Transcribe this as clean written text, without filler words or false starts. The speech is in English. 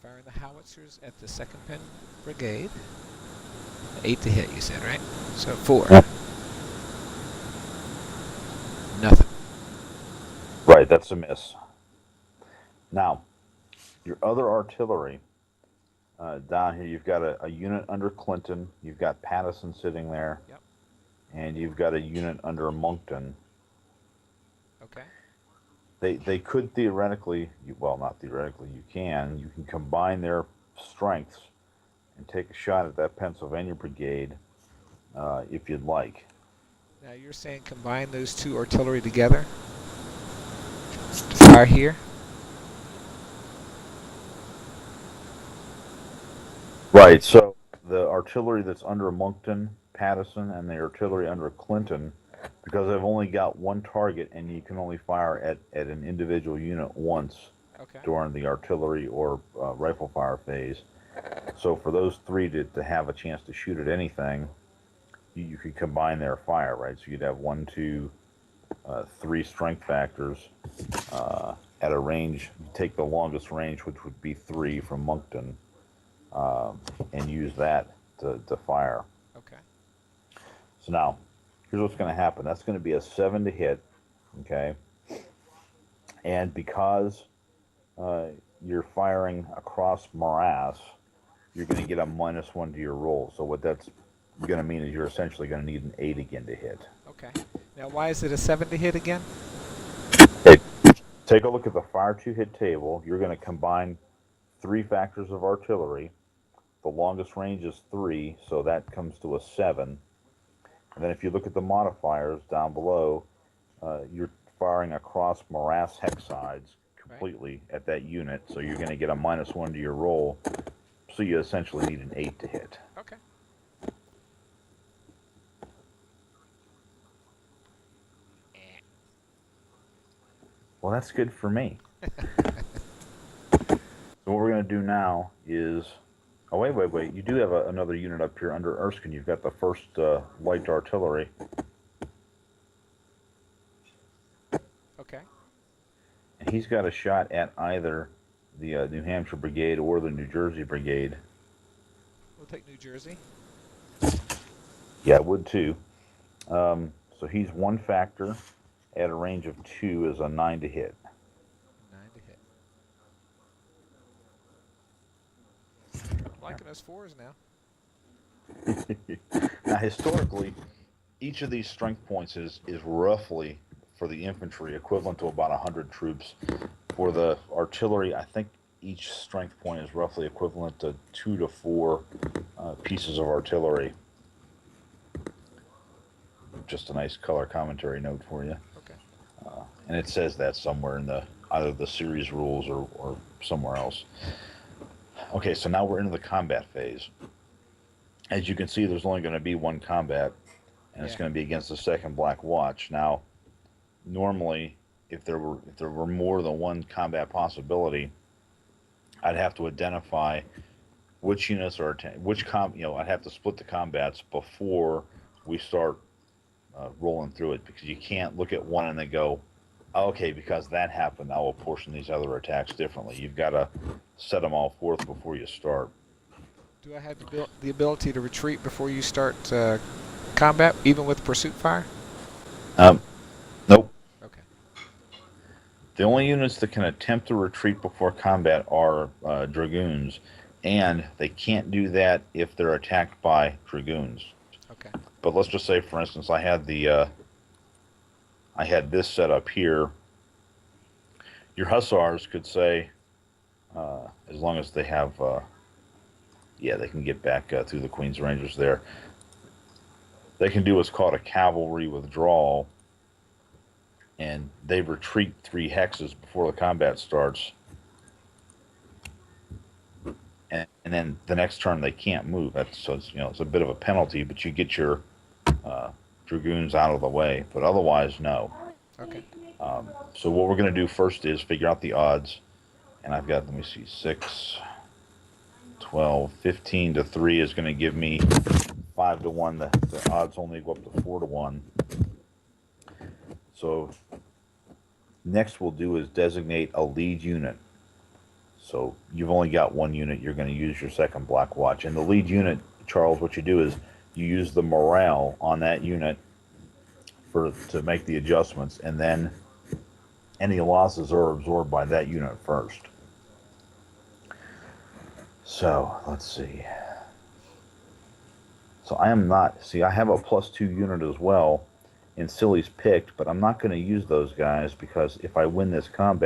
Firing the howitzers at the 2nd Pen Brigade. 8 to hit, you said, right? So 4. Yeah. Nothing. Right, that's a miss. Now, your other artillery, down here, you've got a unit under Clinton, you've got Pattison sitting there, Yep. and you've got a unit under Moncton. Okay. They could theoretically, well, not theoretically, you can combine their strengths and take a shot at that Pennsylvania brigade if you'd like. Now you're saying combine those 2 artillery together to fire here? Right, so the artillery that's under Moncton, Pattison, and the artillery under Clinton, because I've only got one target and you can only fire at an individual unit once Okay. during the artillery or rifle fire phase. So for those 3 to have a chance to shoot at anything, you could combine their fire, right? So you'd have 1, 2, 3 strength factors at a range. You take the longest range, which would be 3 from Moncton, and use that to fire. Okay. So now, here's what's going to happen. That's going to be a 7 to hit, okay? And because you're firing across morass, you're going to get a -1 to your roll. So what that's going to mean is you're essentially going to need an 8 again to hit. Okay. Now why is it a 7 to hit again? Hey, take a look at the fire to hit table. You're going to combine 3 factors of artillery. The longest range is 3, so that comes to a 7. And then if you look at the modifiers down below, you're firing across morass hex sides completely at that unit, so you're going to get a -1 to your roll. So you essentially need an 8 to hit. Okay. Well, that's good for me. So what we're going to do now is... Oh, wait. You do have another unit up here under Erskine. You've got the 1st Light Artillery. Okay. And he's got a shot at either the New Hampshire Brigade or the New Jersey Brigade. We'll take New Jersey. Yeah, I would too. So he's 1 factor at a range of 2 is a 9 to hit. 9 to hit. I'm liking those 4s now. Now, historically, each of these strength points is roughly, for the infantry, equivalent to about 100 troops. For the artillery, I think each strength point is roughly equivalent to 2 to 4 pieces of artillery. Just a nice color commentary note for you. Okay. And it says that somewhere in either the series rules or somewhere else. Okay, so now we're into the combat phase. As you can see, there's only going to be 1 combat, and it's going to be against the 2nd Black Watch. Now, normally, if there were more than 1 combat possibility, I'd have to identify which units are I'd have to split the combats before we start rolling through it, because you can't look at one and then go, okay, because that happened, I will portion these other attacks differently. You've got to set them all forth before you start. Do I have the ability to retreat before you start combat, even with pursuit fire? Nope. Okay. The only units that can attempt to retreat before combat are dragoons, and they can't do that if they're attacked by dragoons. Okay. But let's just say, for instance, I had this set up here. Your hussars could say, as long as they have, they can get back through the Queen's Rangers there. They can do what's called a cavalry withdrawal, and they retreat 3 hexes before the combat starts. And then the next turn they can't move. So it's a bit of a penalty, but you get your dragoons out of the way. But otherwise, no. Okay. So what we're going to do first is figure out the odds. And I've got, let me see, 6, 12, 15 to 3 is going to give me 5 to 1. The odds only go up to 4 to 1. So next we'll do is designate a lead unit. So you've only got one unit. You're going to use your second Black Watch. And the lead unit, Charles, what you do is you use the morale on that unit to make the adjustments, and then any losses are absorbed by that unit first. So let's see. So I am not, see, I have a +2 unit as well in Silly's picked, but I'm not going to use those guys because if I win this combat,